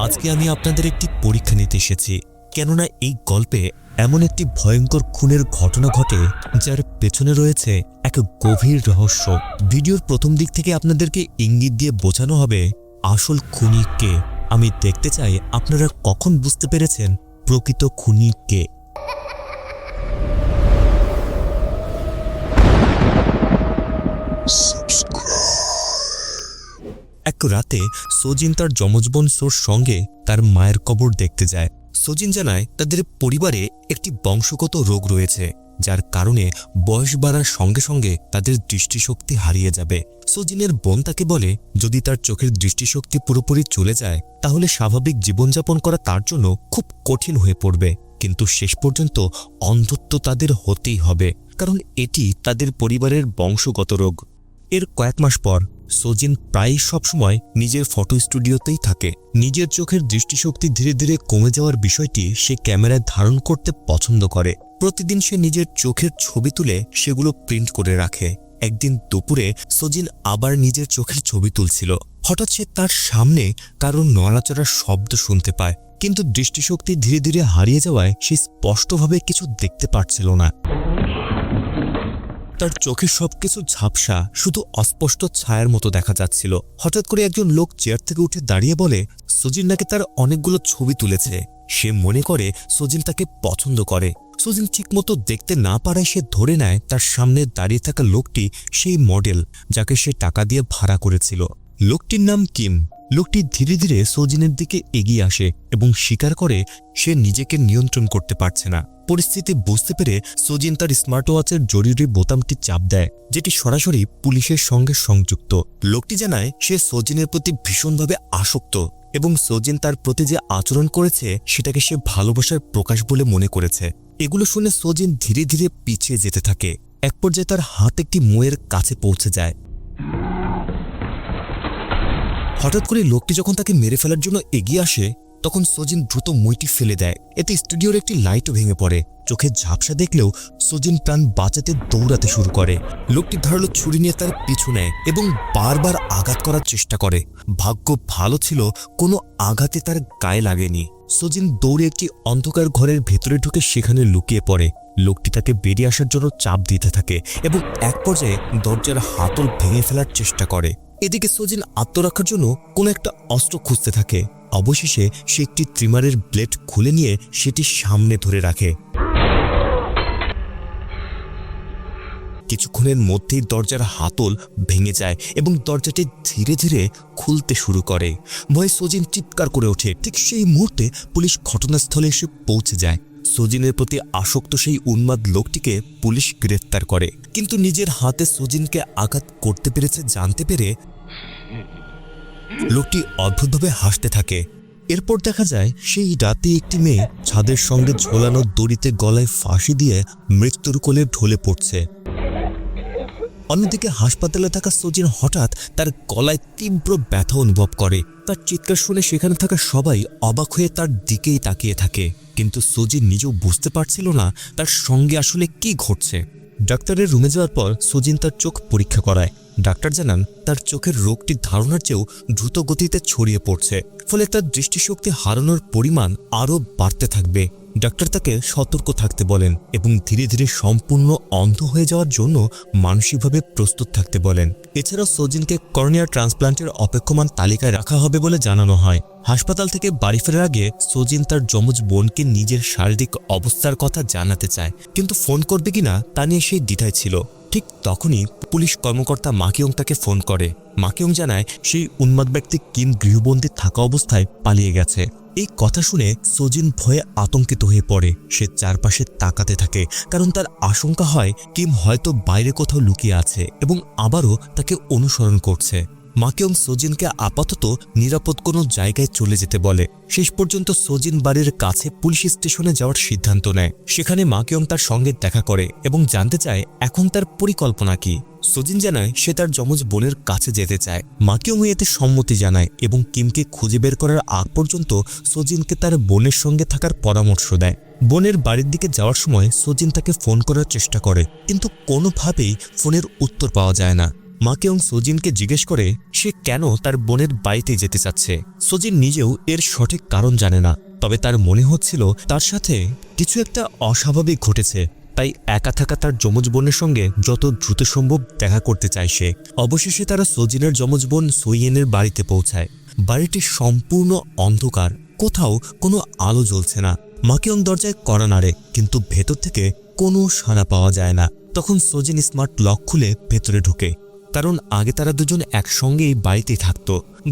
আজকে আমি আপনাদের একটি পরীক্ষা নিতে এসেছি, কেননা এই গল্পে এমন একটি ভয়ঙ্কর খুনের ঘটনা ঘটে যার পেছনে রয়েছে এক গভীর রহস্য। ভিডিওর প্রথম দিক থেকে আপনাদেরকে ইঙ্গিত দিয়ে বোঝানো হবে আসল খুনি কে। আমি দেখতে চাই আপনারা কখন বুঝতে পেরেছেন প্রকৃত খুনি কে। এক রাতে সজিন তার যমজ বোন সোর সঙ্গে তার মায়ের কবর দেখতে যায়। সজিন জানায় তাদের পরিবারে একটি বংশগত রোগ রয়েছে, যার কারণে বয়স বাড়ার সঙ্গে সঙ্গে তাদের দৃষ্টিশক্তি হারিয়ে যাবে। সজিনের বোন তাকে বলে যদি তার চোখের দৃষ্টিশক্তি পুরোপুরি চলে যায় তাহলে স্বাভাবিক জীবনযাপন করা তার জন্য খুব কঠিন হয়ে পড়বে, কিন্তু শেষ পর্যন্ত অন্ধত্ব তাদের হতেই হবে, কারণ এটি তাদের পরিবারের বংশগত রোগ। এর কয়েক মাস পর সজিন প্রায় সবসময় নিজের ফটো স্টুডিওতেই থাকে। নিজের চোখের দৃষ্টিশক্তি ধীরে ধীরে কমে যাওয়ার বিষয়টি সে ক্যামেরায় ধারণ করতে পছন্দ করে। প্রতিদিন সে নিজের চোখের ছবি তুলে সেগুলো প্রিন্ট করে রাখে। একদিন দুপুরে সজিন আবার নিজের চোখের ছবি তুলছিল। হঠাৎ সে তার সামনে কারোর নড়াচড়ার শব্দ শুনতে পায়, কিন্তু দৃষ্টিশক্তি ধীরে ধীরে হারিয়ে যাওয়ায় সে স্পষ্টভাবে কিছু দেখতে পারছিল না। তার চোখে সবকিছু ঝাপসা, শুধু অস্পষ্ট ছায়ার মতো দেখা যাচ্ছিল। হঠাৎ করে একজন লোক চেয়ার থেকে উঠে দাঁড়িয়ে বলে সজিন নাকি তার অনেকগুলো ছবি তুলেছে। সে মনে করে সজিন তাকে পছন্দ করে। সজিন ঠিকমতো দেখতে না পারায় সে ধরে নেয় তার সামনে দাঁড়িয়ে থাকা লোকটি সেই মডেল যাকে সে টাকা দিয়ে ভাড়া করেছিল। লোকটির নাম কিম। লোকটি ধীরে ধীরে সজিনের দিকে এগিয়ে আসে এবং স্বীকার করে সে নিজেকে নিয়ন্ত্রণ করতে পারছে না। পরিস্থিতি বুঝতে পেরে সজিন তার স্মার্ট ওয়াচের জরুরি বোতামটি চাপ দেয়, যেটি সরাসরি পুলিশের সঙ্গে সংযুক্ত। লোকটি জানায় সে সজিনের প্রতি ভীষণভাবে আসক্ত এবং সজিন তার প্রতি যে আচরণ করেছে সেটাকে সে ভালোবাসার প্রকাশ বলে মনে করেছে। এগুলো শুনে সজিন ধীরে ধীরে পিছিয়ে যেতে থাকে। এক পর্যায়ে তার হাত একটি মোয়ের কাছে পৌঁছে যায়। হঠাৎ করে লোকটি যখন তাকে মেরে ফেলার জন্য এগিয়ে আসে তখন সজিন দ্রুত মইটি ফেলে দেয়। এতে স্টুডিওর একটি লাইটও ভেঙে পড়ে। চোখে ঝাপসা দেখলেও সজিন প্রাণ বাঁচাতে দৌড়াতে শুরু করে। লোকটি ধারালো ছুরি নিয়ে তার পিছু নেয় এবং বারবার আঘাত করার চেষ্টা করে। ভাগ্য ভালো ছিল, কোনো আঘাতে তার গায়ে লাগেনি। সজিন দৌড়ে একটি অন্ধকার ঘরের ভেতরে ঢুকে সেখানে লুকিয়ে পড়ে। লোকটি তাকে বেরিয়ে আসার জন্য চাপ দিতে থাকে এবং এক পর্যায়ে দরজার হাতল ভেঙে ফেলার চেষ্টা করে। এদিকে সজিন আত্মরক্ষার জন্য কোনো একটা অস্ত্র খুঁজতে থাকে। অবশেষে সে একটি ট্রিমারের ব্লেড খুলে নিয়ে সেটি সামনে ধরে রাখে। কিছুক্ষণের মধ্যেই দরজার হাতল ভেঙে যায় এবং দরজাটি ধীরে ধীরে খুলতে শুরু করে। ভয়ে সজিন চিৎকার করে ওঠে। ঠিক সেই মুহূর্তে পুলিশ ঘটনাস্থলে এসে পৌঁছে যায়। সজিনের প্রতি আসক্ত সেই উন্মাদ লোকটিকে পুলিশ গ্রেফতার করে, কিন্তু নিজের হাতে সজিনকে আঘাত করতে পেরেছে জানতে পেরে লোকটি অদ্ভুতভাবে হাসতে থাকে। এরপর দেখা যায় সেই রাতে একটি মেয়ে ছাদের সঙ্গে ঝোলানো দড়িতে গলায় ফাঁসি দিয়ে মৃত্যুর কোলে ঢলে পড়ছে। অন্যদিকে হাসপাতালে থাকা সজিন হঠাৎ তার গলায় তীব্র ব্যথা অনুভব করে। তার চিৎকার শুনে সেখানে থাকা সবাই অবাক হয়ে তার দিকেই তাকিয়ে থাকে, কিন্তু সজিন নিজেও বুঝতে পারছিল না তার সঙ্গে আসলে কি ঘটছে। ডাক্তারের রুমে যাওয়ার পর সজিন তার চোখ পরীক্ষা করায়। ডাক্তার জানান তার চোখের রোগটি ধারণার চেয়েও দ্রুত গতিতে ছড়িয়ে পড়ছে, ফলে তার দৃষ্টিশক্তি হারানোর পরিমাণ আরও বাড়তে থাকবে। ডাক্তার তাকে সতর্ক থাকতে বলেন এবং ধীরে ধীরে সম্পূর্ণ অন্ধ হয়ে যাওয়ার জন্য মানসিকভাবে প্রস্তুত থাকতে বলেন। এছাড়াও সজিনকে কর্নিয়া ট্রান্সপ্লান্টের অপেক্ষমান তালিকায় রাখা হবে বলে জানানো হয়। হাসপাতাল থেকে বাড়ি ফেরার আগে সজিন তার যমজ বোনকে নিজের শারীরিক অবস্থার কথা জানাতে চায়, কিন্তু ফোন করবে কিনা তা নিয়ে সেই দ্বিধায় ছিল। ঠিক তখনই পুলিশ কর্মকর্তা মাকিয়ং তাকে ফোন করে। মাকিয়ং জানায় সেই উন্মাদ ব্যক্তি কিম গৃহবন্দী থাকা অবস্থায় পালিয়ে গেছে। এই কথা শুনে সজিন ভয়ে আতঙ্কিত হয়ে পড়ে। সে চারপাশে তাকাতে থাকে, কারণ তার আশঙ্কা হয় কিম হয়তো বাইরে কোথাও লুকিয়ে আছে এবং আবারও তাকে অনুসরণ করছে। মাকিয়ং সজিনকে আপাতত নিরাপদ কোনো জায়গায় চলে যেতে বলে। শেষ পর্যন্ত সজিন বাড়ির কাছে পুলিশ স্টেশনে যাওয়ার সিদ্ধান্ত নেয়। সেখানে মাকিয়ং তার সঙ্গে দেখা করে এবং জানতে চায় এখন তার পরিকল্পনা কি। সজিন জানায় সে তার যমজ বোনের কাছে যেতে চায়। মাকিয়ং এতে সম্মতি জানায় এবং কিমকে খুঁজে বের করার আগ পর্যন্ত সজিনকে তার বোনের সঙ্গে থাকার পরামর্শ দেয়। বোনের বাড়ির দিকে যাওয়ার সময় সজিন তাকে ফোন করার চেষ্টা করে, কিন্তু কোনোভাবেই ফোনের উত্তর পাওয়া যায় না। মাকেয়ং সোজিনকে জিজ্ঞেস করে সে কেন তার বোনের বাড়িতে যেতে চাচ্ছে। সোজিন নিজেও এর সঠিক কারণ জানে না, তবে তার মনে হচ্ছিল তার সাথে কিছু একটা অস্বাভাবিক ঘটেছে, তাই একা থাকা তার যমজ বোনের সঙ্গে যত দ্রুত সম্ভব দেখা করতে চায় সে। অবশেষে তারা সোজিনের যমজ বোন সোইয়েনের বাড়িতে পৌঁছায়। বাড়িটি সম্পূর্ণ অন্ধকার, কোথাও কোনো আলো জ্বলছে না। মাকেয়ং দরজায় কড়া নাড়ে, কিন্তু ভেতর থেকে কোনো সাড়া পাওয়া যায় না। তখন সোজিন স্মার্ট লক খুলে ভেতরে ঢুকে, কারণ আগে তারা দুজন একসঙ্গেই বাড়িতেই থাকত।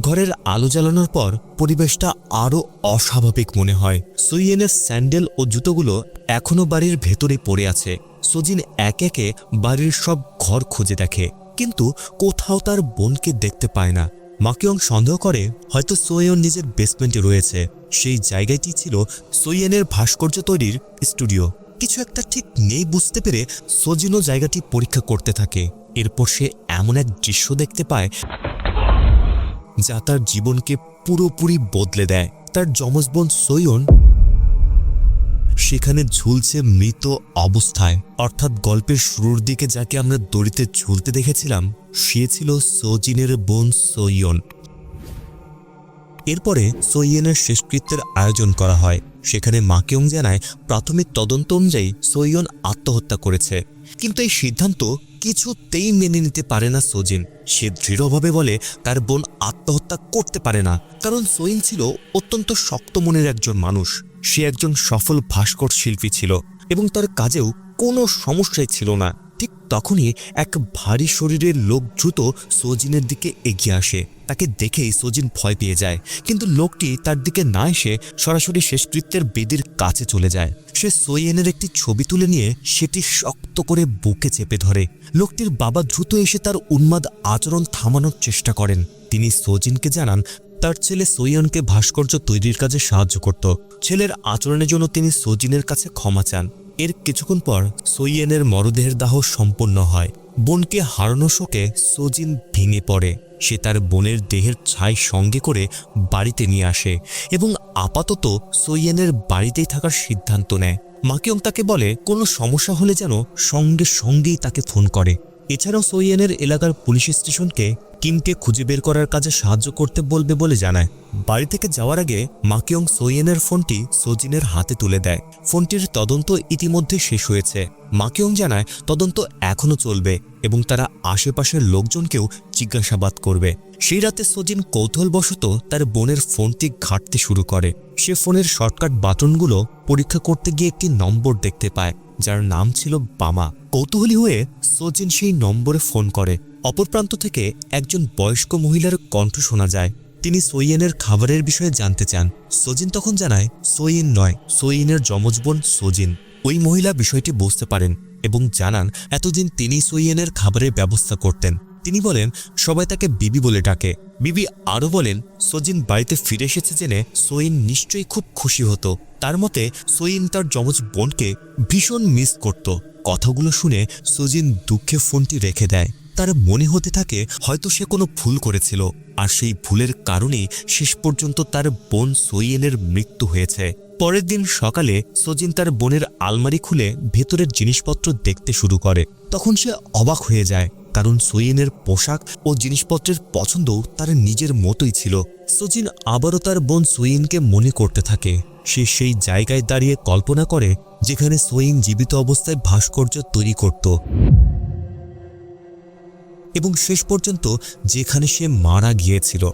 ঘরের আলো জ্বালানোর পর পরিবেশটা আরও অস্বাভাবিক মনে হয়। সুইয়েনের স্যান্ডেল ও জুতোগুলো এখনও বাড়ির ভেতরে পড়ে আছে। সোজিন একে একে বাড়ির সব ঘর খুঁজে দেখে, কিন্তু কোথাও তার বোনকে দেখতে পায় না। মাকেয়ং সন্দেহ করে হয়তো সোয়েন নিজের বেসমেন্টে রয়েছে। সেই জায়গাটি ছিল সোইয়েনের ভাস্কর্য তৈরির স্টুডিও। কিছু একটা ঠিক নেই বুঝতে পেরে সোজিনও জায়গাটি পরীক্ষা করতে থাকে। এরপর সে এমন এক দৃশ্য দেখতে পায় যা তার জীবনকে পুরোপুরি বদলে দেয়। তার যমজ বোন সোয়ন সেখানে ঝুলছে মৃত অবস্থায়, অর্থাৎ গল্পের শুরুর দিকে যাকে আমরা দড়িতে ঝুলতে দেখেছিলাম সে ছিল সোজিনের বোন সোয়ন। এরপরে সোইয়েনের শেষকৃত্যের আয়োজন করা হয়। সেখানে মাকেয়ং জানায় প্রাথমিক তদন্ত অনুযায়ী সোয়ন আত্মহত্যা করেছে, কিন্তু এই সিদ্ধান্ত কিছুতেই মেনে নিতে পারে না সোজিন। সে দৃঢ়ভাবে বলে তার বোন আত্মহত্যা করতে পারে না, কারণ সোইন ছিল অত্যন্ত শক্ত মনের একজন মানুষ। সে একজন সফল ভাস্কর শিল্পী ছিল এবং তার কাজেও কোনো সমস্যাই ছিল না। ঠিক তখনই এক ভারী শরীরের লোক দ্রুত সোজিনের দিকে এগিয়ে আসে। তাকে দেখেই সোজিন ভয় পেয়ে যায়, কিন্তু লোকটি তার দিকে না এসে সরাসরি শেষকৃত্যের বেদির কাছে চলে যায়। সে সোইয়েনের একটি ছবি তুলে নিয়ে সেটি শক্ত করে বুকে চেপে ধরে। লোকটির বাবা দ্রুত এসে তার উন্মাদ আচরণ থামানোর চেষ্টা করেন। তিনি সোজিনকে জানান তার ছেলে সোইয়নকে ভাস্কর্য তৈরির কাজে সাহায্য করত। ছেলের আচরণের জন্য তিনি সোজিনের কাছে ক্ষমা চান। এর কিছুক্ষণ পর সোইয়েনের মরদেহের দাহ সম্পন্ন হয়। বোনকে হারানো শোকে সোজিন ভেঙে পড়ে। সে তার বোনের দেহের ছাই সঙ্গে করে বাড়িতে নিয়ে আসে এবং আপাতত সোইয়েনের বাড়িতেই থাকার সিদ্ধান্ত নেয়। মাকেয়ং তাকে বলে কোনো সমস্যা হলে যেন সঙ্গে সঙ্গেই তাকে ফোন করে। এছাড়াও সোইয়েনের এলাকার পুলিশ স্টেশনকে কিমকে খুঁজে বের করার কাজে সাহায্য করতে বলবে বলে জানায়। বাড়ি থেকে যাওয়ার আগে মাকেয়ং সোইয়েনের ফোনটি সোজিনের হাতে তুলে দেয়। ফোনটির তদন্ত ইতিমধ্যে শেষ হয়েছে। মাকেয়ং জানায় তদন্ত এখনও চলবে এবং তারা আশেপাশের লোকজনকেও জিজ্ঞাসাবাদ করবে। সেই রাতে সোজিন কৌতূহলবশত তার বোনের ফোনটি ঘাঁটতে শুরু করে। সে ফোনের শর্টকাট বাটনগুলো পরীক্ষা করতে গিয়ে একটি নম্বর দেখতে পায় যার নাম ছিল বামা। কৌতূহলী হয়ে সোজিন সেই নম্বরে ফোন করে। অপর প্রান্ত থেকে একজন বয়স্ক মহিলার কণ্ঠ শোনা যায়। তিনি সোইয়েনের খাবারের বিষয়ে জানতে চান। সোজিন তখন জানায় সোইন নয়, সোইনের যমজ বোন সোজিন। ওই মহিলা বিষয়টি বুঝতে পারেন এবং জানান এতদিন তিনি সোইয়েনের খাবারের ব্যবস্থা করতেন। তিনি বলেন সবাই তাকে বিবি বলে ডাকে। বিবি আরও বলেন সোজিন বাড়িতে ফিরে এসেছে জেনে সোইন নিশ্চয়ই খুব খুশি হতো। তার মতে সোইন তার যমজ বোনকে ভীষণ মিস করত। কথাগুলো শুনে সোজিন দুঃখে ফোনটি রেখে দেয়। তার মনে হতে থাকে হয়তো সে কোনো ভুল করেছিল, আর সেই ভুলের কারণেই শেষ পর্যন্ত তার বোন সোইয়েনের মৃত্যু হয়েছে। পরের দিন সকালে সোজিন তার বোনের আলমারি খুলে ভেতরের জিনিসপত্র দেখতে শুরু করে। তখন সে অবাক হয়ে যায়, কারণ সোইয়েনের পোশাক ও জিনিসপত্রের পছন্দও তার নিজের মতোই ছিল। সোজিন আবারও তার বোন সোইনকে মনে করতে থাকে। সে সেই জায়গায় দাঁড়িয়ে কল্পনা করে যেখানে সোইন জীবিত অবস্থায় ভাস্কর্য তৈরি করত এবং শেষ পর্যন্ত যেখানে সে মারা গিয়েছিল।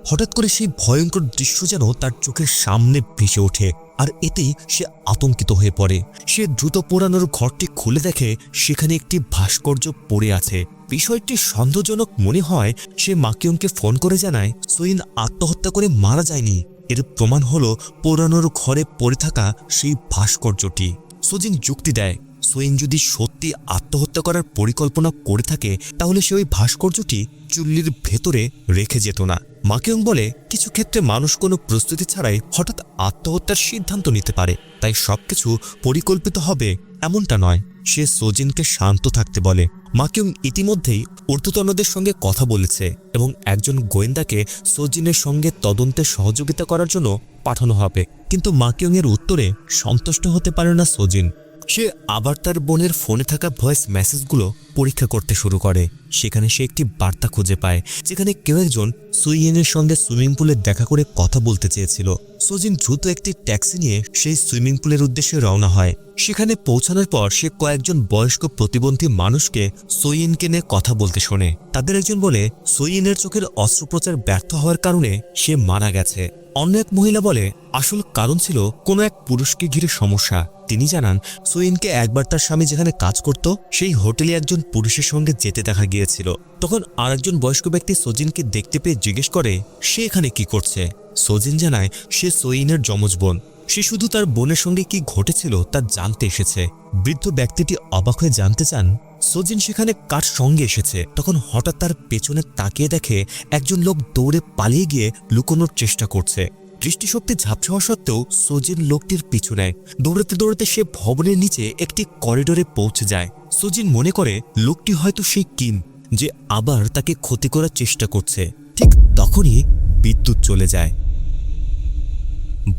হঠাৎ করে সেই ভয়ঙ্কর দৃশ্য যেন তার চোখের সামনে ভেসে ওঠে, আর এতেই সে আতঙ্কিত হয়ে পড়ে। সে দ্রুত পোড়ানোর ঘরটি খুলে দেখে সেখানে একটি ভাস্কর্য পড়ে আছে। বিষয়টি সন্দেহজনক মনে হয়। সে মাকেয়ংকে ফোন করে জানায় সোইন আত্মহত্যা করে মারা যায়নি। এর প্রমাণ হলো পোড়ানোর ঘরে পড়ে থাকা সেই ভাস্কর্যটি। সোজিন যুক্তি দেয় সোইন যদি সত্যি আত্মহত্যা করার পরিকল্পনা করে থাকে তাহলে সে ওই ভাস্কর্যটি চুল্লির ভেতরে রেখে যেত না। মাকেয়ং বলে কিছু ক্ষেত্রে মানুষ কোনো প্রস্তুতি ছাড়াই হঠাৎ আত্মহত্যার সিদ্ধান্ত নিতে পারে, তাই সবকিছু পরিকল্পিত হবে এমনটা নয়। সে সোজিনকে শান্ত থাকতে বলে। মাকেয়ং ইতিমধ্যেই ঊর্ধ্বতনদের সঙ্গে কথা বলেছে এবং একজন গোয়েন্দাকে সোজিনের সঙ্গে তদন্তে সহযোগিতা করার জন্য পাঠানো হবে, কিন্তু মাকেয়ং এর উত্তরে সন্তুষ্ট হতে পারে না সোজিন। সে আবার তার বোনের ফোনে থাকা ভয়েস মেসেজগুলো পরীক্ষা করতে শুরু করে। সেখানে সে একটি বার্তা খুঁজে পায় যেখানে কেউ একজন সুইয়েনের সঙ্গে সুইমিং পুলে দেখা করে কথা বলতে চেয়েছিল। সোজিন দ্রুত একটি ট্যাক্সি নিয়ে সেই সুইমিং পুলের উদ্দেশ্যে রওনা হয়। সেখানে পৌঁছানোর পর সে কয়েকজন বয়স্ক প্রতিবন্ধী মানুষকে সোইয়েনকে নিয়ে কথা বলতে শোনে। তাদের একজন বলে সোইয়েনের চোখের অস্ত্রোপচার ব্যর্থ হওয়ার কারণে সে মারা গেছে। অন্য এক মহিলা বলে আসল কারণ ছিল কোনো এক পুরুষকে ঘিরে সমস্যা। তিনি জানান সোইনকে একবার তার স্বামী যেখানে কাজ করত সেই হোটেলে একজন পুরুষের সঙ্গে যেতে দেখা গিয়েছিল। তখন আরেকজন বয়স্ক ব্যক্তি সোজিনকে দেখতে পেয়ে জিজ্ঞেস করে সে এখানে কি করছে। সোজিন জানায় সে সোইনের যমজ বোন। সে শুধু তার বোনের সঙ্গে কি ঘটেছিল তা জানতে এসেছে। বৃদ্ধ ব্যক্তিটি অবাক হয়ে জানতে চান সোজিন সেখানে কার সঙ্গে এসেছে। তখন হঠাৎ তার পেছনে তাকিয়ে দেখে একজন লোক দৌড়ে পালিয়ে গিয়ে লুকোনোর চেষ্টা করছে। দৃষ্টিশক্তি ঝাপসা হওয়া সত্ত্বেও সোজিন লোকটির পিছু নেয়। দৌড়াতে দৌড়াতে সে ভবনের নিচে একটি করিডোরে পৌঁছে যায়। সোজিন মনে করে লোকটি হয়তো সেই কিম যে আবার তাকে ক্ষতি করার চেষ্টা করছে। ঠিক তখনই বিদ্যুৎ চলে যায়।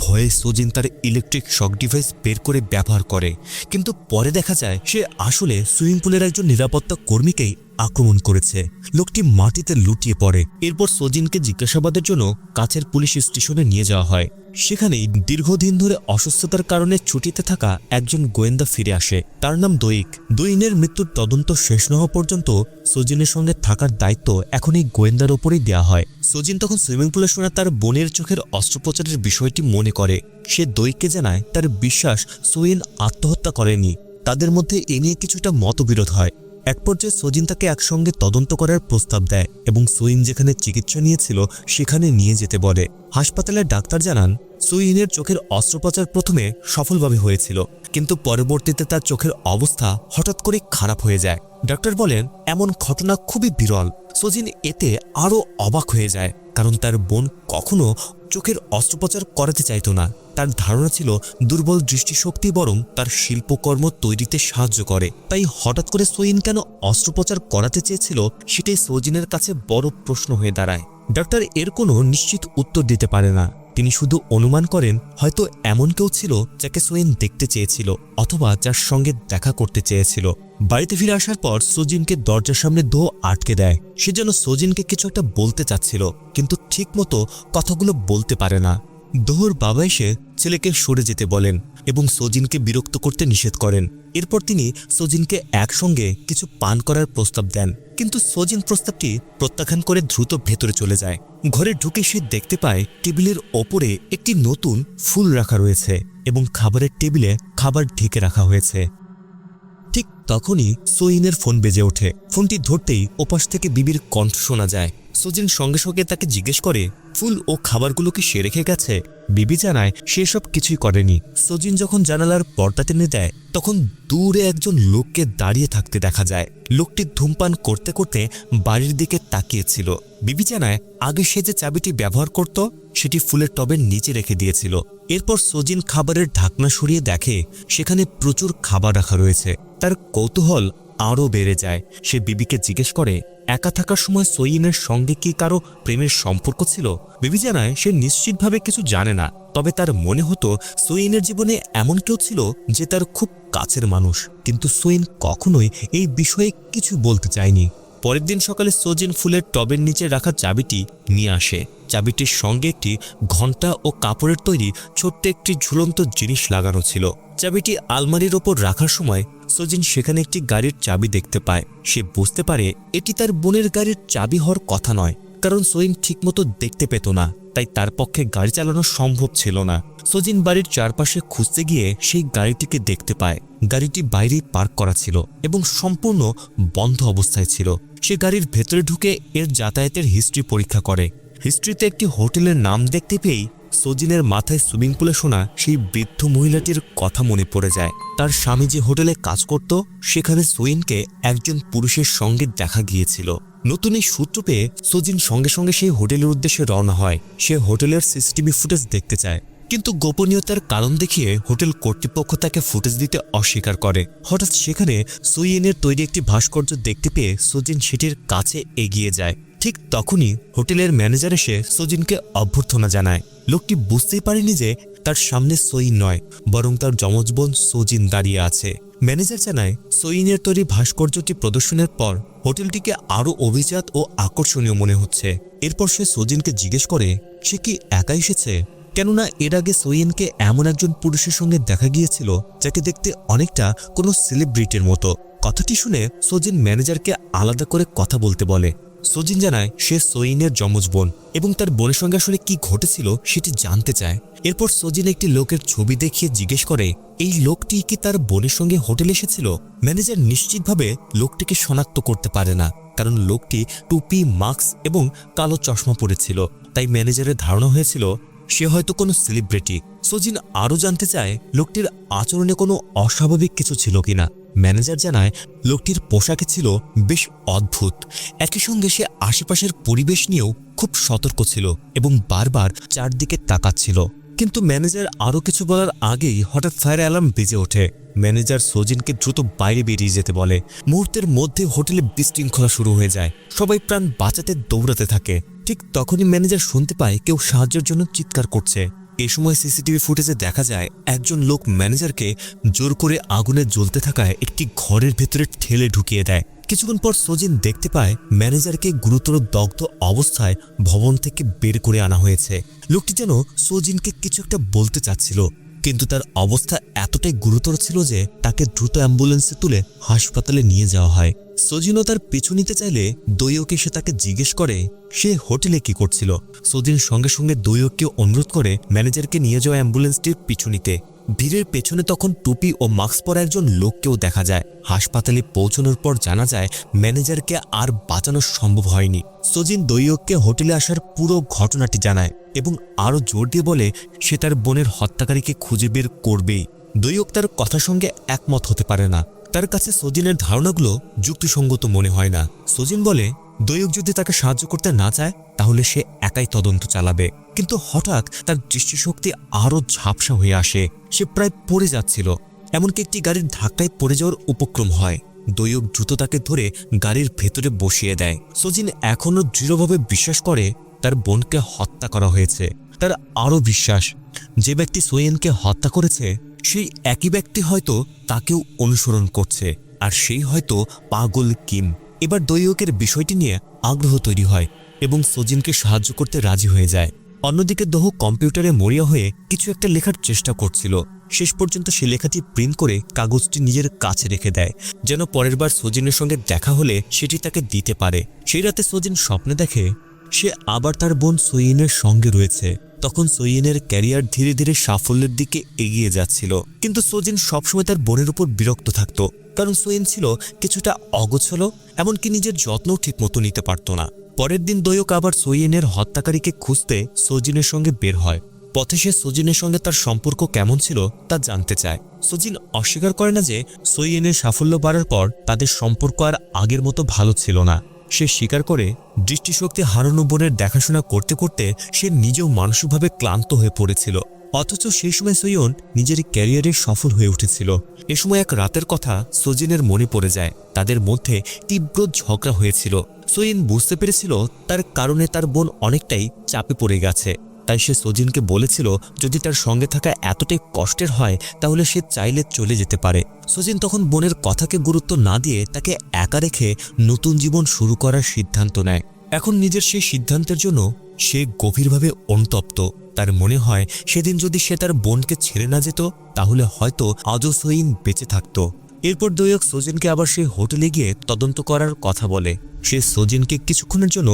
ভয়ে সোজিন তার ইলেকট্রিক শক ডিভাইস বের করে ব্যবহার করে, কিন্তু পরে দেখা যায় সে আসলে সুইমিং পুলের একজন নিরাপত্তা কর্মীকেই আক্রমণ করেছে। লোকটি মাটিতে লুটিয়ে পড়ে। এরপর সোজিনকে জিজ্ঞাসাবাদের জন্য কাছের পুলিশ স্টেশনে নিয়ে যাওয়া হয়। সেখানেই দীর্ঘদিন ধরে অসুস্থতার কারণে ছুটিতে থাকা একজন গোয়েন্দা ফিরে আসে। তার নাম দোইক। দোইনের মৃত্যুর তদন্ত শেষ না হওয়া পর্যন্ত সোজিনের সঙ্গে থাকার দায়িত্ব এখন এই গোয়েন্দার ওপরেই দেওয়া হয়। সোজিন তখন সুইমিং পুলে শোনা তার বোনের চোখের অস্ত্রোপচারের বিষয়টি মনে করে। সে দোইককে জানায় তার বিশ্বাস সোইন আত্মহত্যা করেনি। তাদের মধ্যে এ নিয়ে কিছুটা মতবিরোধ হয়। এক পর্যায়ে সোজিন তাকে একসঙ্গে তদন্ত করার প্রস্তাব দেয় এবং সোইন যেখানে চিকিৎসা নিয়েছিল সেখানে নিয়ে যেতে বলে। হাসপাতালের ডাক্তার জানান সোইনের চোখের অস্ত্রোপচার প্রথমে সফলভাবে হয়েছিল, কিন্তু পরবর্তীতে তার চোখের অবস্থা হঠাৎ করে খারাপ হয়ে যায়। ডাক্তার বলেন এমন ঘটনা খুবই বিরল। সোজিন এতে আরও অবাক হয়ে যায়, কারণ তার বোন কখনো চোখের অস্ত্রোপচার করাতে চাইতো না। তার ধারণা ছিল দুর্বল দৃষ্টিশক্তি বরং তার শিল্পকর্ম তৈরিতে সাহায্য করে। তাই হঠাৎ করে সোইন কেন অস্ত্রোপচার করাতে চেয়েছিল সেটাই সোজিনের কাছে বড় প্রশ্ন হয়ে দাঁড়ায়। ডাক্তার এর কোনো নিশ্চিত উত্তর দিতে পারে না। তিনি শুধু অনুমান করেন হয়তো এমন কেউ ছিল যাকে সোইন দেখতে চেয়েছিল অথবা যার সঙ্গে দেখা করতে চেয়েছিল। বাড়িতে ফিরে আসার পর সোজিনকে দরজার সামনে দো আটকে দেয়। সে যেন সোজিনকে কিছু একটা বলতে চাচ্ছিল, কিন্তু ঠিকমতো কথাগুলো বলতে পারে না। দোহর বাবা এসে ছেলেকে সরে যেতে বলেন এবং সোজিনকে বিরক্ত করতে নিষেধ করেন। এরপর তিনি সোজিনকে একসঙ্গে কিছু পান করার প্রস্তাব দেন, কিন্তু সোজিন প্রস্তাবটি প্রত্যাখ্যান করে দ্রুত ভেতরে চলে যায়। ঘরে ঢুকে সে দেখতে পায় টেবিলের ওপরে একটি নতুন ফুল রাখা রয়েছে এবং খাবারের টেবিলে খাবার ঢেকে রাখা হয়েছে। ঠিক তখনই সোইনের ফোন বেজে ওঠে। ফোনটি ধরতেই ওপাশ থেকে বিবির কণ্ঠ শোনা যায়। সোজিন সঙ্গে সঙ্গে তাকে জিজ্ঞেস করে ফুল ও খাবারগুলো কি সে রেখে গেছে। বিবি জানায় সে সব কিছুই করেনি। সোজিন যখন জানালার পর্দা টেনে দেয় তখন দূরে একজন লোককে দাঁড়িয়ে থাকতে দেখা যায়। লোকটি ধূমপান করতে করতে বাড়ির দিকে তাকিয়েছিল। বিবি জানায় আগে সে যে চাবিটি ব্যবহার করত সেটি ফুলের টবের নিচে রেখে দিয়েছিল। এরপর সোজিন খাবারের ঢাকনা সরিয়ে দেখে সেখানে প্রচুর খাবার রাখা রয়েছে। তার কৌতূহল আরও বেড়ে যায়। সে বিবিকে জিজ্ঞেস করে একা থাকার সময় সোইনের সঙ্গে কি কারো প্রেমের সম্পর্ক ছিল। বিবি জানায় সে নিশ্চিতভাবে কিছু জানে না, তবে তার মনে হতো সোইনের জীবনে এমন কেউ ছিল যে তার খুব কাছের মানুষ, কিন্তু সোইন কখনোই এই বিষয়ে কিছু বলতে চায়নি। পরের দিন সকালে সোজিন ফুলের টবের নিচে রাখা চাবিটি নিয়ে আসে। চাবিটির সঙ্গে একটি ঘণ্টা ও কাপড়ের তৈরি ছোট্ট একটি ঝুলন্ত জিনিস লাগানো ছিল। চাবিটি আলমারির ওপর রাখার সময় সোজিন সেখানে একটি গাড়ির চাবি দেখতে পায়। সে বুঝতে পারে এটি তার বোনের গাড়ির চাবি হওয়ার কথা নয়, কারণ সোইন ঠিকমতো দেখতে পেত না, তাই তার পক্ষে গাড়ি চালানো সম্ভব ছিল না। সোজিন বাড়ির চারপাশে খুঁজতে গিয়ে সেই গাড়িটিকে দেখতে পায়। গাড়িটি বাইরেই পার্ক করা ছিল এবং সম্পূর্ণ বন্ধ অবস্থায় ছিল। সে গাড়ির ভেতরে ঢুকে এর যাতায়াতের হিস্ট্রি পরীক্ষা করে। হিস্ট্রিতে একটি হোটেলের নাম দেখতে পেয়েই সোজিনের মাথায় সুইমিং পুলে শোনা সেই বৃদ্ধ মহিলাটির কথা মনে পড়ে যায়। তার স্বামী যে হোটেলে কাজ করত সেখানে সোইনকে একজন পুরুষের সঙ্গে দেখা গিয়েছিল। নতুন এই সূত্র পেয়ে সোজিন সঙ্গে সঙ্গে সেই হোটেলের উদ্দেশ্যে রওনা হয়। সে হোটেলের সিসিটিভি ফুটেজ দেখতে চায়, কিন্তু গোপনীয়তার কারণ দেখিয়ে হোটেল কর্তৃপক্ষ তাকে ফুটেজ দিতে অস্বীকার করে। হঠাৎ সেখানে সোইনের তৈরি একটি ভাস্কর্য দেখতে পেয়ে সোজিন সেটির কাছে এগিয়ে যায়। ঠিক তখনই হোটেলের ম্যানেজার এসে সজিনকে অভ্যর্থনা জানায়। লোকটি বুঝতেই পারেনি যে তার সামনে সইন নয়, বরং তার যমজ বোন সজিন দাঁড়িয়ে আছে। ম্যানেজার জানায় সইনের তৈরি ভাস্কর্যটি প্রদর্শনের পর হোটেলটিকে আরও অভিজাত ও আকর্ষণীয় মনে হচ্ছে। এরপর সে সজিনকে জিজ্ঞেস করে সে কি একা এসেছে, কেননা এর আগে সইনকে এমন একজন পুরুষের সঙ্গে দেখা গিয়েছিল যাকে দেখতে অনেকটা কোনো সেলিব্রিটির মতো। কথাটি শুনে সজিন ম্যানেজারকে আলাদা করে কথা বলতে বলে। সজিন জানায় সে সইনের যমজ বোন এবং তার বোনের সঙ্গে আসলে কি ঘটেছিল সেটি জানতে চায়। এরপর সজিন একটি লোকের ছবি দেখিয়ে জিজ্ঞেস করে এই লোকটি কি তার বোনের সঙ্গে হোটেলে এসেছিল। ম্যানেজার নিশ্চিতভাবে লোকটিকে শনাক্ত করতে পারে না, কারণ লোকটি টুপি, মাস্ক এবং কালো চশমা পরেছিল। তাই ম্যানেজারের ধারণা হয়েছিল সে হয়তো কোনো সেলিব্রিটি। সজিন আরও জানতে চায় লোকটির আচরণে কোনো অস্বাভাবিক কিছু ছিল কিনা। ম্যানেজার জানায় লোকটির পোশাকে ছিল বেশ অদ্ভুত। একই সঙ্গে সে আশেপাশের পরিবেশ নিয়েও খুব সতর্ক ছিল এবং বারবার চারদিকে তাকাচ্ছিল। কিন্তু ম্যানেজার আরও কিছু বলার আগেই হঠাৎ ফায়ার অ্যালার্ম বেজে ওঠে। ম্যানেজার সজিনকে দ্রুত বাইরে বেরিয়ে যেতে বলে। মুহূর্তের মধ্যে হোটেলে বিশৃঙ্খলা শুরু হয়ে যায়। সবাই প্রাণ বাঁচাতে দৌড়াতে থাকে। ঠিক তখনই ম্যানেজার শুনতে পায় কেউ সাহায্যের জন্য চিৎকার করছে। এই সময় সিসিটিভি ফুটেজে দেখা যায় একজন লোক ম্যানেজারকে জোর করে আগুনে জ্বলতে থাকায় একটি ঘরের ভেতরে ঠেলে ঢুকিয়ে দেয়। কিছুক্ষণ পর সজিন দেখতে পায় ম্যানেজারকে গুরুতর দগ্ধ অবস্থায় ভবন থেকে বের করে আনা হয়েছে। লোকটি যেন সজিনকে কিছু একটা বলতে চাচ্ছিল, কিন্তু তার অবস্থা এতটাই গুরুতর ছিল যে তাকে দ্রুত অ্যাম্বুলেন্সে তুলে হাসপাতালে নিয়ে যাওয়া হয়। সজিনও তার পিছু নিতে চাইলে দৈয়ক এসে তাকে জিজ্ঞেস করে সে হোটেলে কি করছিল। সজিন সঙ্গে সঙ্গে দৈয়ককে অনুরোধ করে ম্যানেজারকে নিয়ে যাওয়া অ্যাম্বুলেন্সটির পিছু নিতে। ভিড়ের পেছনে তখন টুপি ও মাস্ক পরা একজন লোককেও দেখা যায়। হাসপাতালে পৌঁছানোর পর জানা যায় ম্যানেজারকে আর বাঁচানো সম্ভব হয়নি। সজিন দৈয়ককে হোটেলে আসার পুরো ঘটনাটি জানায় এবং আরও জোর দিয়ে বলে সে তার বোনের হত্যাকারীকে খুঁজে বের করবেই। দৈয়ক তার কথার সঙ্গে একমত হতে পারে না। তার কাছে সজিনের ধারণাগুলো যুক্তিসঙ্গত মনে হয় না। সজিন বলে দৈয়ক যদি তাকে সাহায্য করতে না চায় তাহলে সে একাই তদন্ত চালাবে। কিন্তু হঠাৎ তার দৃষ্টিশক্তি আরও ঝাপসা হয়ে আসে। সে প্রায় পড়ে যাচ্ছিল, এমনকি একটি গাড়ির ধাক্কায় পড়ে যাওয়ার উপক্রম হয়। দৈয়ক দ্রুত তাকে ধরে গাড়ির ভেতরে বসিয়ে দেয়। সজিন এখনও দৃঢ়ভাবে বিশ্বাস করে তার বোনকে হত্যা করা হয়েছে। তার আরও বিশ্বাস যে ব্যক্তি সোয়েনকে হত্যা করেছে সেই একই ব্যক্তি হয়তো তাকেও অনুসরণ করছে, আর সেই হয়তো পাগল কিম। এবার দৈয়কের বিষয়টি নিয়ে আগ্রহ তৈরি হয় এবং সজিনকে সাহায্য করতে রাজি হয়ে যায়। অন্যদিকে দোহ কম্পিউটারে মরিয়া হয়ে কিছু একটা লেখার চেষ্টা করছিল। শেষ পর্যন্ত সে লেখাটি প্রিন্ট করে কাগজটি নিজের কাছে রেখে দেয়, যেন পরের বার সজিনের সঙ্গে দেখা হলে সেটি তাকে দিতে পারে। সেই রাতে সজিন স্বপ্নে দেখে সে আবার তার বোন সোইনের সঙ্গে রয়েছে। তখন সোইনের ক্যারিয়ার ধীরে ধীরে সাফল্যের দিকে এগিয়ে যাচ্ছিল, কিন্তু সজিন সবসময় তার বোনের উপর বিরক্ত থাকত, কারণ সোইন ছিল কিছুটা অগোছালো, এমনকি নিজের যত্নও ঠিকমতো নিতে পারত না। পরের দিন দৈয়ক আবার সোইনের হত্যাকারীকে খুঁজতে সজিনের সঙ্গে বের হয়। পথে সে সজিনের সঙ্গে তার সম্পর্ক কেমন ছিল তা জানতে চায়। সজিন অস্বীকার করে না যে সোইনের সাফল্য বাড়ার পর তাদের সম্পর্ক আর আগের মতো ভালো ছিল না। সে স্বীকার করে দৃষ্টিশক্তি হারানো বোনের দেখাশোনা করতে করতে সে নিজেও মানসিকভাবে ক্লান্ত হয়ে পড়েছিল। অথচ সেই সময় সোয়ন নিজের ক্যারিয়ারে সফল হয়ে উঠেছিল। এ সময় এক রাতের কথা সজিনের মনে পড়ে যায়। তাদের মধ্যে তীব্র ঝগড়া হয়েছিল। সোয়েন বুঝতে পেরেছিল তার কারণে তার বোন অনেকটাই চাপে পড়ে গেছে। তাই সে সজিনকে বলেছিল যদি তার সঙ্গে থাকা এতটাই কষ্টের হয় তাহলে সে চাইলে চলে যেতে পারে। সজিন তখন বোনের কথাকে গুরুত্ব না দিয়ে তাকে একা রেখে নতুন জীবন শুরু করার সিদ্ধান্ত নেয়। এখন নিজের সেই সিদ্ধান্তের জন্য সে গভীরভাবে অনুতপ্ত। তার মনে হয় সেদিন যদি সে তার বোনকে ছেড়ে না যেত তাহলে হয়তো আজও সোইন বেঁচে থাকত। এরপর দৈয়ক সজিনকে আবার সেই হোটেলে গিয়ে তদন্ত করার কথা বলে। সে সজিনকে কিছুক্ষণের জন্য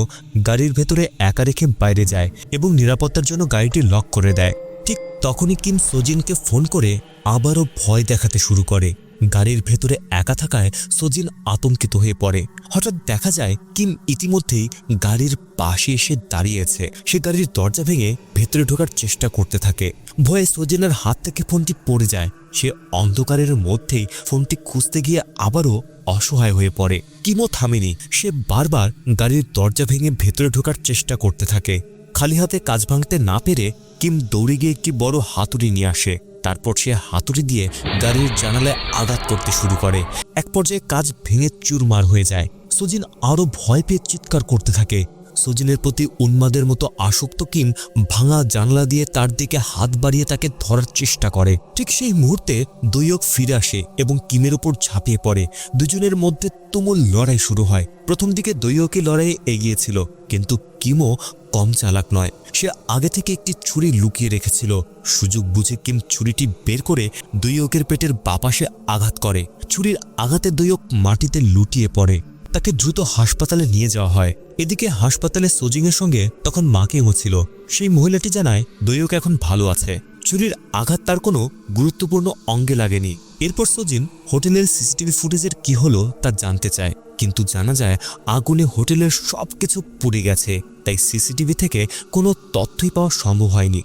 গাড়ির ভেতরে একা রেখে বাইরে যায় এবং নিরাপত্তার জন্য গাড়িটি লক করে দেয়। ঠিক তখনই কিম সজিনকে ফোন করে আবারও ভয় দেখাতে শুরু করে। গাড়ির ভেতরে একা থাকায় সজিন আতঙ্কিত হয়ে পড়ে। হঠাৎ দেখা যায় কিম ইতিমধ্যেই গাড়ির পাশে এসে দাঁড়িয়েছে। সে গাড়ির দরজা ভেঙে ভেতরে ঢোকার চেষ্টা করতে থাকে। ভয়ে সজিনের হাত থেকে ফোনটি পড়ে যায়। সে অন্ধকারের মধ্যেই ফোনটি খুঁজতে গিয়ে আবারও অসহায় হয়ে পড়ে। কিমও থামেনি। সে বারবার গাড়ির দরজা ভেঙে ভেতরে ঢোকার চেষ্টা করতে থাকে। খালি হাতে কাজ ভাঙতে না পেরে কিম দৌড়ে গিয়ে একটি বড় হাতুড়ি নিয়ে আসে। তারপর সে হাতুড়ি দিয়ে গাড়ির জানালায় আঘাত করতে শুরু করে। এক পর্যায়ে কাজ ভেঙে চুরমার হয়ে যায়। সজিন আরও ভয় পেয়ে চিৎকার করতে থাকে। সজিনের প্রতি উন্মাদের মতো আসক্ত কিম ভাঙা জানলা দিয়ে তার দিকে হাত বাড়িয়ে তাকে ধরার চেষ্টা করে। ঠিক সেই মুহূর্তে দৈয়ক ফিরে আসে এবং কিমের উপর ঝাঁপিয়ে পড়ে। দুজনের মধ্যে তুমুল লড়াই শুরু হয়। প্রথম দিকে দৈয়কই লড়াইয়ে এগিয়েছিল, কিন্তু কিমও কম চালাক নয়। সে আগে থেকে একটি ছুরি লুকিয়ে রেখেছিল। সুযোগ বুঝে কিম ছুরিটি বের করে দৈয়কের পেটের বাপাশে আঘাত করে। ছুরির আঘাতে দৈয়ক মাটিতে লুটিয়ে পড়ে। তাকে দ্রুত হাসপাতালে নিয়ে যাওয়া হয়। এদিকে হাসপাতালে সোজিংয়ের সঙ্গে তখন মাকিংও ছিল। সেই মহিলাটি জানায় দৈয়ক এখন ভালো আছে। ছুরির আঘাত তার কোনো গুরুত্বপূর্ণ অঙ্গে লাগেনি। এরপর সোজিন হোটেলের সিসিটিভি ফুটেজের কি হলো তা জানতে চায়, কিন্তু জানা যায় আগুনে হোটেলের সবকিছু পুড়ে গেছে, তাই সিসিটিভি থেকে কোনো তথ্যই পাওয়া সম্ভব হয়নি।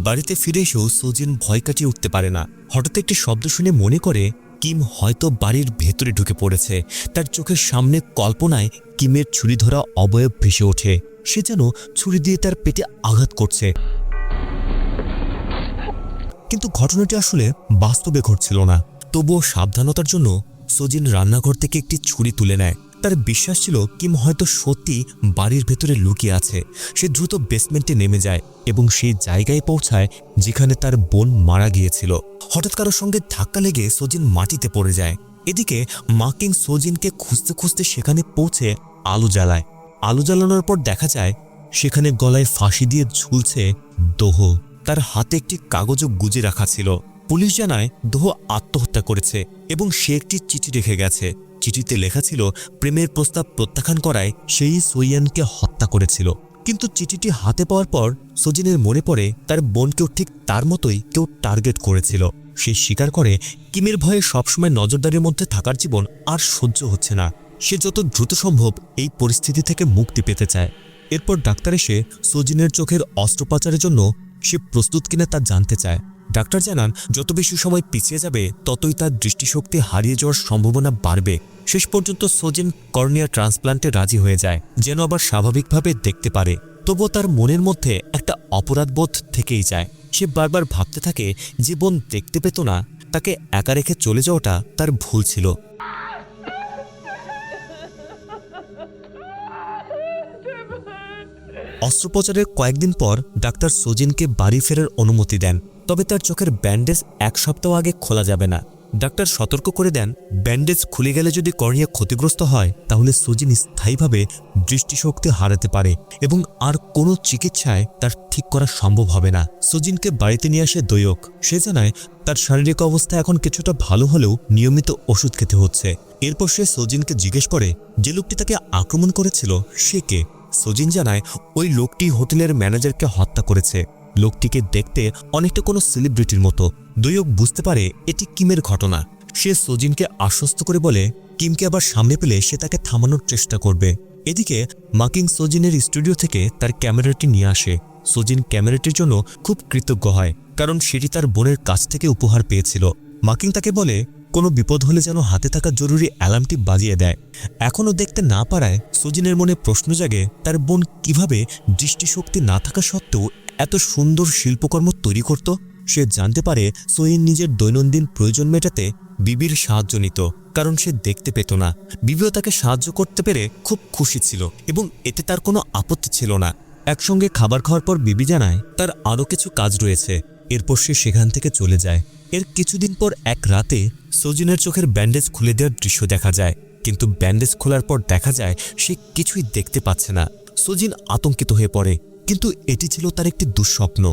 বাড়িতে ফিরে এসেও সোজিন ভয় কাটিয়ে উঠতে পারে না। হঠাৎ একটি শব্দ শুনে মনে করে কিম হয়তো বাড়ির ভেতরে ঢুকে পড়েছে। তার চোখের সামনে কল্পনায় কিমের ছুরি ধরা অবয়ব ভেসে ওঠে। সে যেন ছুরি দিয়ে তার পেটে আঘাত করছে, কিন্তু ঘটনাটি আসলে বাস্তবে ঘটছিল না। তবুও সাবধানতার জন্য সোজিন রান্নাঘর থেকে একটি ছুরি তুলে নেয়। তার বিশ্বাস ছিল কিম হয়তো সত্যি বাড়ির ভেতরে লুকিয়ে আছে। সে দ্রুত বেসমেন্টে নেমে যায় এবং সেই জায়গায় পৌঁছায় যেখানে তার বোন মারা গিয়েছিল। হঠাৎ কারোর সঙ্গে ধাক্কা লেগে সোজিন মাটিতে পড়ে যায়। এদিকে মাকিং সোজিনকে খুঁজতে খুঁজতে সেখানে পৌঁছে আলো জ্বালায়। আলো জ্বালানোর পর দেখা যায় সেখানে গলায় ফাঁসি দিয়ে ঝুলছে দোহ। তার হাতে একটি কাগজও গুজে রাখা ছিল। পুলিশ জানায় দোহ আত্মহত্যা করেছে এবং সে একটি চিঠি রেখে গেছে। চিঠিতে লেখা ছিল প্রেমের প্রস্তাব প্রত্যাখ্যান করায় সেই সোয়ানকে হত্যা করেছিল। কিন্তু চিঠিটি হাতে পাওয়ার পর সোজিনের মনে পড়ে তার বোনকেও ঠিক তার মতোই কেউ টার্গেট করেছিল। সে স্বীকার করে কিমের ভয়ে সবসময় নজরদারির মধ্যে থাকার জীবন আর সহ্য হচ্ছে না। সে যত দ্রুত সম্ভব এই পরিস্থিতি থেকে মুক্তি পেতে চায়। এরপর ডাক্তার এসে সোজিনের চোখের অস্ত্রোপচারের জন্য সে প্রস্তুত কিনা তা জানতে চায়। ডাক্তার জানান যত বেশি সময় পিছিয়ে যাবে ততই তার দৃষ্টিশক্তি হারিয়ে যাওয়ার সম্ভাবনা বাড়বে। শেষ পর্যন্ত সোজিন কর্নিয়া ট্রান্সপ্লান্টে রাজি হয়ে যায়, যেন আবার স্বাভাবিকভাবে দেখতে পারে। তবুও তার মনের মধ্যে একটা অপরাধবোধ থেকেই যায়। সে বারবার ভাবতে থাকে যে বোন দেখতে পেত না, তাকে একা রেখে চলে যাওয়াটা তার ভুল ছিল। অস্ত্রোপচারের কয়েকদিন পর ডাক্তার সোজিনকে বাড়ি ফেরার অনুমতি দেন, তবে তার চোখের ব্যান্ডেজ এক সপ্তাহ আগে খোলা যাবে না। ডাক্তার সতর্ক করে দেন ব্যান্ডেজ খুলে গেলে যদি কর্নিয়া ক্ষতিগ্রস্ত হয় তাহলে সোজিন স্থায়ীভাবে দৃষ্টিশক্তি হারাতে পারে এবং আর কোনো চিকিৎসায় তার ঠিক করা সম্ভব হবে না। সোজিনকে বাড়িতে নিয়ে আসে দৈয়ক। সে জানায় তার শারীরিক অবস্থা এখন কিছুটা ভালো হলেও নিয়মিত ওষুধ খেতে হচ্ছে। এরপর সে সোজিনকে জিজ্ঞেস করে যে লোকটি তাকে আক্রমণ করেছিল সে কে। সোজিন জানায় ওই লোকটি হোটেলের ম্যানেজারকে হত্যা করেছে। লোকটিকে দেখতে অনেকটা কোনো সেলিব্রিটির মতো। দৈয়ক বুঝতে পারে এটি কিমের ঘটনা। সে সোজিনকে আশ্বস্ত করে বলে কিমকে আবার সামনে পেলে সে তাকে থামানোর চেষ্টা করবে। এদিকে মাকিং সোজিনের স্টুডিও থেকে তার ক্যামেরাটি নিয়ে আসে। সোজিন ক্যামেরাটির জন্য খুব কৃতজ্ঞ হয়, কারণ সেটি তার বোনের কাছ থেকে উপহার পেয়েছিল। মাকিং তাকে বলে কোনো বিপদ হলে যেন হাতে থাকা জরুরি অ্যালার্মটি বাজিয়ে দেয়। এখনও দেখতে না পারায় সোজিনের মনে প্রশ্ন জাগে তার বোন কিভাবে দৃষ্টিশক্তি না থাকা সত্ত্বেও এত সুন্দর শিল্পকর্ম তৈরি করত। সে জানতে পারে সোয়েন নিজের দৈনন্দিন প্রয়োজন মেটাতে বিবির সাহায্য নিত, কারণ সে দেখতে পেত না। বিবিও তাকে সাহায্য করতে পেরে খুব খুশি ছিল এবং এতে তার কোনো আপত্তি ছিল না। একসঙ্গে খাবার খাওয়ার পর বিবি জানায় তার আরও কিছু কাজ রয়েছে। এরপর সে সেখান থেকে চলে যায়। এর কিছুদিন পর এক রাতে সোজিনের চোখের ব্যান্ডেজ খুলে দেওয়ার দৃশ্য দেখা যায়, কিন্তু ব্যান্ডেজ খোলার পর দেখা যায় সে কিছুই দেখতে পাচ্ছে না। সোজিন আতঙ্কিত হয়ে পড়ে, কিন্তু এটি ছিল তার একটি দুঃস্বপ্ন।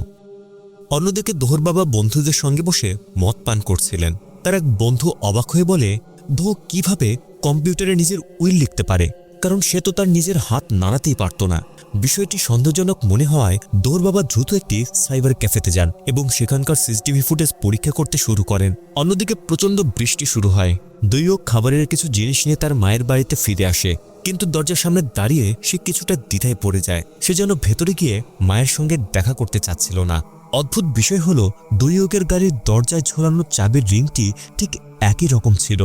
অন্যদিকে দোহর বাবা বন্ধুদের সঙ্গে বসে মদ পান করছিলেন। তার এক বন্ধু অবাক হয়ে বলে দোহ কিভাবে কম্পিউটারে নিজের উইল লিখতে পারে, কারণ সে তো তার নিজের হাত নাড়াতেই পারত না। বিষয়টি সন্দেহজনক মনে হওয়ায় দোহর বাবা দ্রুত একটি সাইবার ক্যাফেতে যান এবং সেখানকার সিসিটিভি ফুটেজ পরীক্ষা করতে শুরু করেন। অন্যদিকে প্রচণ্ড বৃষ্টি শুরু হয়। দৈয়ক খাবারের কিছু জিনিস নিয়ে তার মায়ের বাড়িতে ফিরে আসে, কিন্তু দরজার সামনে দাঁড়িয়ে সে কিছুটা দ্বিধায় পড়ে যায়। সে যেন ভেতরে গিয়ে মায়ের সঙ্গে দেখা করতে চাচ্ছিল না। অদ্ভুত বিষয় হলো দৈয়কের গাড়ির দরজায় ঝোলানো চাবির রিংটি ঠিক একই রকম ছিল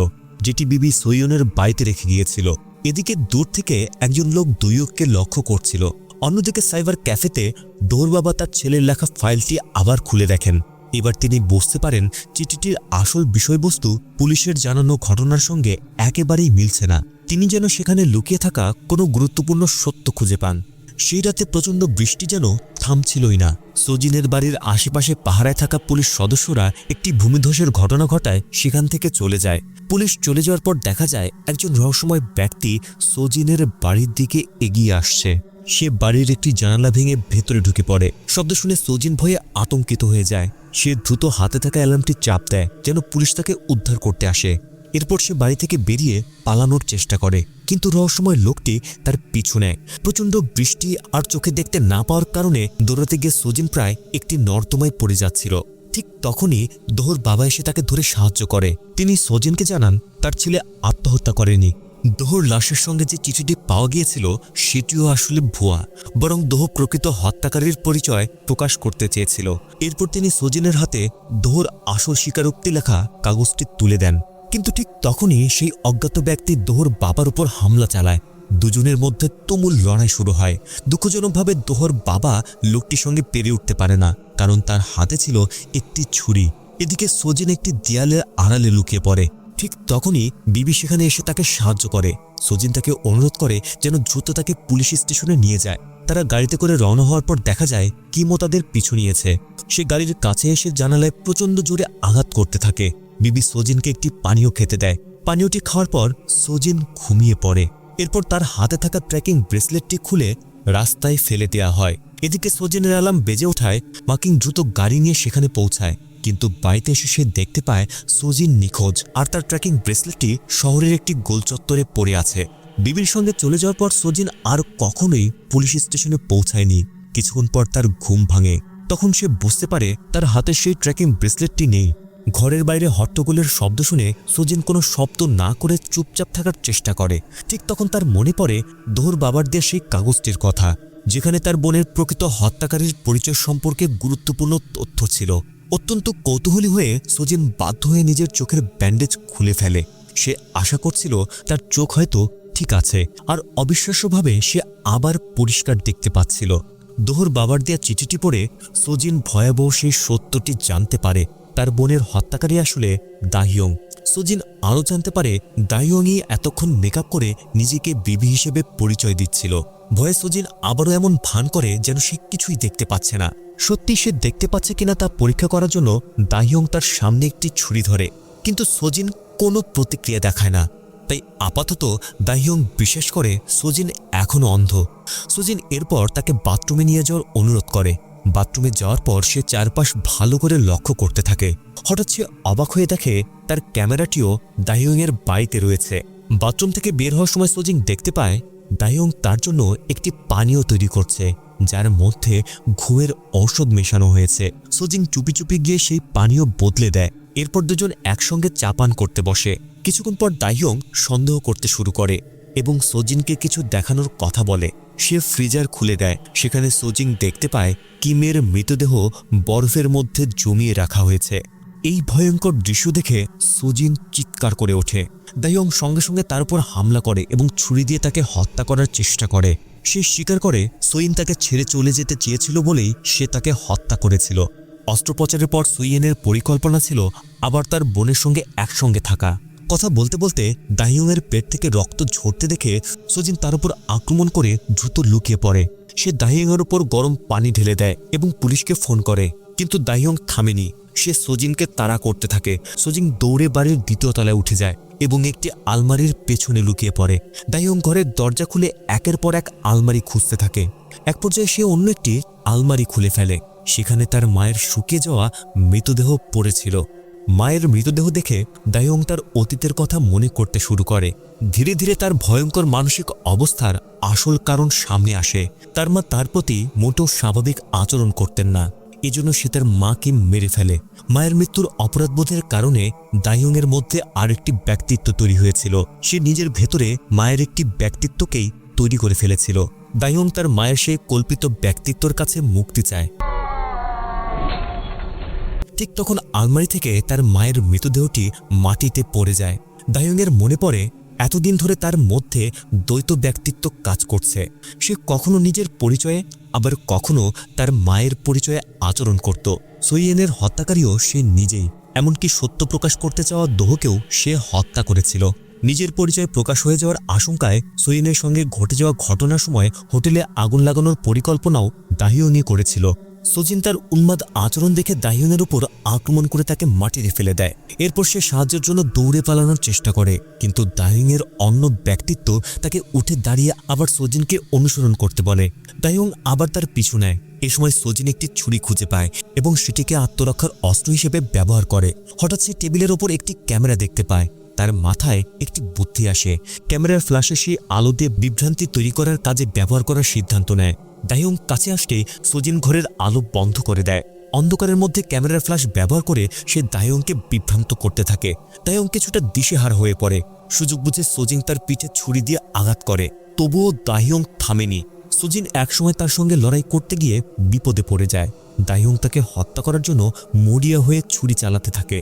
যেটি বিবি সোয়নের বাড়িতে রেখে গিয়েছিল। এদিকে দূর থেকে একজন লোক দৈয়ককে লক্ষ্য করছিল। অন্যদিকে সাইবার ক্যাফেতে দোহর বাবা তার ছেলের লেখা ফাইলটি আবার খুলে দেখেন। এবার তিনি বুঝতে পারেন চিঠিটির আসল বিষয়বস্তু পুলিশের জানানো ঘটনার সঙ্গে একেবারেই মিলছে না। তিনি যেন সেখানে লুকিয়ে থাকা কোনো গুরুত্বপূর্ণ সত্য খুঁজে পান। সেই রাতে প্রচণ্ড বৃষ্টি যেন থামছিলই না। সজিনের বাড়ির আশেপাশে পাহারায় থাকা পুলিশ সদস্যরা একটি ভূমিধসের ঘটনা ঘটায় সেখান থেকে চলে যায়। পুলিশ চলে যাওয়ার পর দেখা যায় একজন রহস্যময় ব্যক্তি সজিনের বাড়ির দিকে এগিয়ে আসছে। সে বাড়ির একটি জানালা ভেঙে ভেতরে ঢুকে পড়ে। শব্দ শুনে সজিন ভয়ে আতঙ্কিত হয়ে যায়। সে দ্রুত হাতে থাকা অ্যালার্মটি চাপ দেয় যেন পুলিশ তাকে উদ্ধার করতে আসে। এরপর সে বাড়ি থেকে বেরিয়ে পালানোর চেষ্টা করে, কিন্তু রহস্যময় লোকটি তার পিছু নেয়। প্রচণ্ড বৃষ্টি আর চোখে দেখতে না পাওয়ার কারণে দৌড়াতে গিয়ে সজিন প্রায় একটি নর্দমায় পড়ে যাচ্ছিল। ঠিক তখনই দোহর বাবা এসে তাকে ধরে সাহায্য করে। তিনি সজিনকে জানান তার ছেলে আত্মহত্যা করেনি। দোহর লাশের সঙ্গে যে চিঠিটি পাওয়া গিয়েছিল সেটিও আসলে ভুয়া, বরং দোহ প্রকৃত হত্যাকারীর পরিচয় প্রকাশ করতে চেয়েছিল। এরপর তিনি সজিনের হাতে দোহর আসল স্বীকারোক্তি লেখা কাগজটি তুলে দেন। কিন্তু ঠিক তখনই সেই অজ্ঞাত ব্যক্তি দোহর বাবার উপর হামলা চালায়। দুজনের মধ্যে তুমুল লড়াই শুরু হয়। দুঃখজনকভাবে দোহর বাবা লোকটির সঙ্গে পেরে উঠতে পারে না, কারণ তার হাতে ছিল একটি ছুরি। এদিকে সজিন একটি দেয়ালের আড়ালে লুকিয়ে পড়ে। ঠিক তখনই বিবি সেখানে এসে তাকে সাহায্য করে। সজিন তাকে অনুরোধ করে যেন দ্রুত তাকে পুলিশ স্টেশনে নিয়ে যায়। তারা গাড়িতে করে রওনা হওয়ার পর দেখা যায় কিমো তাদের পিছু নিয়েছে। সে গাড়ির কাছে এসে জানালায় প্রচণ্ড জোরে আঘাত করতে থাকে। বিবি সজিনকে একটি পানীয় খেতে দেয়। পানীয়টি খাওয়ার পর সজিন ঘুমিয়ে পড়ে। এরপর তার হাতে থাকা ট্র্যাকিং ব্রেসলেটটি খুলে রাস্তায় ফেলে দেওয়া হয়। এদিকে সজিনের অ্যালার্ম বেজে ওঠায় মাকিং দ্রুত গাড়ি নিয়ে সেখানে পৌঁছায়, কিন্তু বাড়িতে এসে সে দেখতে পায় সজিন নিখোঁজ আর তার ট্র্যাকিং ব্রেসলেটটি শহরের একটি গোল চত্বরে পড়ে আছে। বিবির সঙ্গে চলে যাওয়ার পর সজিন আর কখনোই পুলিশ স্টেশনে পৌঁছায়নি। কিছুক্ষণ পর তার ঘুম ভাঙে। তখন সে বুঝতে পারে তার হাতে সেই ট্র্যাকিং ব্রেসলেটটি নেই। ঘরের বাইরে হট্টগোলের শব্দ শুনে সজিন কোনো শব্দ না করে চুপচাপ থাকার চেষ্টা করে। ঠিক তখন তার মনে পড়ে দোহর বাবার দেয়া সেই কাগজটির কথা, যেখানে তার বোনের প্রকৃত হত্যাকারীর পরিচয় সম্পর্কে গুরুত্বপূর্ণ তথ্য ছিল। অত্যন্ত কৌতূহলী হয়ে সজিন বাধ্য হয়ে নিজের চোখের ব্যান্ডেজ খুলে ফেলে। সে আশা করছিল তার চোখ হয়তো ঠিক আছে, আর অবিশ্বাস্যভাবে সে আবার পরিষ্কার দেখতে পাচ্ছিল। দোহর বাবার দেয়া চিঠিটি পড়ে সজিন ভয়াবহ সেই সত্যটি জানতে পারে। তার বোনের হত্যাকারী আসলে দাহিয়ং। সজিন আরও জানতে পারে দাহিয়ংই এতক্ষণ মেকআপ করে নিজেকে বিবি হিসেবে পরিচয় দিচ্ছিল। ভয়ে সজিন আবারও এমন ভান করে যেন সে কিছুই দেখতে পাচ্ছে না। সত্যি সে দেখতে পাচ্ছে কিনা তা পরীক্ষা করার জন্য দাহিয়ং তার সামনে একটি ছুরি ধরে, কিন্তু সজিন কোনো প্রতিক্রিয়া দেখায় না। তাই আপাতত দাহিয়ং বিশ্বাস করে সজিন এখনও অন্ধ। সজিন এরপর তাকে বাথরুমে নিয়ে যাওয়ার অনুরোধ করে। বাথরুমে যাওয়ার পর সে চারপাশ ভালো করে লক্ষ্য করতে থাকে। হঠাৎ সে অবাক হয়ে দেখে তার ক্যামেরাটিও দাহিয়ংয়ের বাড়িতে রয়েছে। বাথরুম থেকে বের হওয়ার সময় সজিন দেখতে পায় দাহিয়ং তার জন্য একটি পানীয় তৈরি করছে, যার মধ্যে ঘুমের ঔষধ মেশানো হয়েছে। সজিন চুপি চুপি গিয়ে সেই পানীয় বদলে দেয়। এরপর দুজন একসঙ্গে চা পান করতে বসে। কিছুক্ষণ পর দাহিয়ং সন্দেহ করতে শুরু করে এবং সজিনকে কিছু দেখানোর কথা বলে। সে ফ্রিজার খুলে দেয়। সেখানে সজিন দেখতে পায় কিমের মৃতদেহ বরফের মধ্যে জমিয়ে রাখা হয়েছে। এই ভয়ঙ্কর দৃশ্য দেখে সজিন চিৎকার করে ওঠে। দাহিয়ং সঙ্গে সঙ্গে তার উপর হামলা করে এবং ছুরি দিয়ে তাকে হত্যা করার চেষ্টা করে। সে স্বীকার করে সুইন তাকে ছেড়ে চলে যেতে চেয়েছিল বলেই সে তাকে হত্যা করেছিল। অস্ত্রোপচারের পর সুইয়েনের পরিকল্পনা ছিল আবার তার বোনের সঙ্গে একসঙ্গে থাকা। কথা বলতে বলতে দাহিয়ংয়ের পেট থেকে রক্ত ঝরতে দেখে সজিন তার উপর আক্রমণ করে দ্রুত লুকিয়ে পড়ে। সে দাহিয়ংয়ের উপর গরম পানি ঢেলে দেয় এবং পুলিশকে ফোন করে, কিন্তু দাহিয়ং থামেনি। সে সজিনকে তাড়া করতে থাকে। সজিন দৌড়ে বাড়ির দ্বিতীয় তলায় উঠে যায় এবং একটি আলমারির পেছনে লুকিয়ে পড়ে। দাহিয়ং ঘরের দরজা খুলে একের পর এক আলমারি খুঁজতে থাকে। এক পর্যায়ে সে অন্য একটি আলমারি খুলে ফেলে। সেখানে তার মায়ের শুকিয়ে যাওয়া মৃতদেহ পড়েছিল। মায়ের মৃতদেহ দেখে দাহিয়ং তার অতীতের কথা মনে করতে শুরু করে। ধীরে ধীরে তার ভয়ঙ্কর মানসিক অবস্থার আসল কারণ সামনে আসে। তার মা তার প্রতি মোটেও স্বাভাবিক আচরণ করতেন না, এজন্য সে তার মাকে মেরে ফেলে। মায়ের মৃত্যুর অপরাধবোধের কারণে দাহিয়ংয়ের মধ্যে আরেকটি ব্যক্তিত্ব তৈরি হয়েছিল। সে নিজের ভেতরে মায়ের একটি ব্যক্তিত্বকেই তৈরি করে ফেলেছিল। দাহিয়ং তার মায়ের সেই কল্পিত ব্যক্তিত্বর কাছে মুক্তি চায়। ঠিক তখন আলমারি থেকে তার মায়ের মৃতদেহটি মাটিতে পড়ে যায়। দাহিয়ংয়ের মনে পড়ে এতদিন ধরে তার মধ্যে দ্বৈত ব্যক্তিত্ব কাজ করছে। সে কখনো নিজের পরিচয়ে আবার কখনো তার মায়ের পরিচয়ে আচরণ করত। সুইয়েনের হত্যাকারীও সে নিজেই, এমনকি সত্য প্রকাশ করতে চাওয়া দোহকেও সে হত্যা করেছিল। নিজের পরিচয় প্রকাশ হয়ে যাওয়ার আশঙ্কায় সোহিনের সঙ্গে ঘটে যাওয়া ঘটনার সময় হোটেলে আগুন লাগানোর পরিকল্পনাও দাহিয়ংই করেছিল। সজিন তার উন্মাদ আচরণ দেখে দাহিয়ংয়ের উপর আক্রমণ করে তাকে মাটিতে ফেলে দেয়। এরপর সে সাহায্যের জন্য দৌড়ে পালানোর চেষ্টা করে, কিন্তু দাহিয়ংয়ের অন্য ব্যক্তিত্ব তাকে উঠে দাঁড়িয়ে আবার সজিনকে অনুসরণ করতে বলে। দাহিয়ং আবার তার পিছু নেয়। এ সময় সজিন একটি ছুরি খুঁজে পায় এবং সেটিকে আত্মরক্ষার অস্ত্র হিসেবে ব্যবহার করে। হঠাৎ সে টেবিলের ওপর একটি ক্যামেরা দেখতে পায়। তার মাথায় একটি বুদ্ধি আসে। ক্যামেরার ফ্ল্যাশে সেই আলো দিয়ে বিভ্রান্তি তৈরি করার কাজে ব্যবহার করার সিদ্ধান্ত নেয়। দাহিয়ং কাছে আসতেই সজিন ঘরের আলো বন্ধ করে দেয়। অন্ধকারের মধ্যে ক্যামেরার ফ্ল্যাশ ব্যবহার করে সে দাহিয়ংকে বিভ্রান্ত করতে থাকে। দাহিয়ং কিছুটা দিশেহারা হয়ে পড়ে। সুযোগ বুঝে সজিন তার পিঠে ছুরি দিয়ে আঘাত করে, তবুও দাহিয়ং থামেনি। সজিন একসময় তার সঙ্গে লড়াই করতে গিয়ে বিপদে পড়ে যায়। দাহিয়ং তাকে হত্যা করার জন্য মরিয়া হয়ে ছুরি চালাতে থাকে।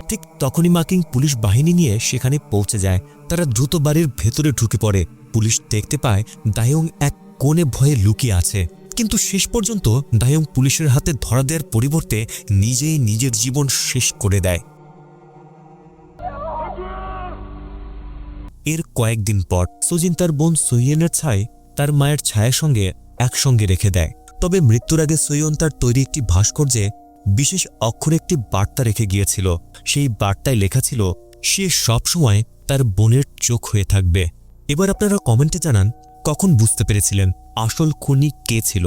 ঠিক তখনই মার্কিং পুলিশ বাহিনী নিয়ে সেখানে পৌঁছে যায়। তারা দ্রুত বাড়ির ভেতরে ঢুকে পড়ে। পুলিশ দেখতে পায় দাহিয়ং এক কোণে ভয়ে লুকিয়ে আছে, কিন্তু শেষ পর্যন্ত দাহিয়ং পুলিশের হাতে ধরা দেওয়ার পরিবর্তে নিজেই নিজের জীবন শেষ করে দেয়। এর কয়েকদিন পর সজিন তার বোন সোহিনের ছাই তার মায়ের ছায়ার সঙ্গে একসঙ্গে রেখে দেয়। তবে মৃত্যুর আগে সোহিন তার তৈরি একটি ভাস্কর্যে বিশেষ অক্ষরে একটি বার্তা রেখে গিয়েছিল। সেই বার্তায় লেখা ছিল, সে সবসময় তার বোনের চোখ হয়ে থাকবে। এবার আপনারা কমেন্টে জানান, কখন বুঝতে পেরেছিলেন আসল খুনি কে ছিল।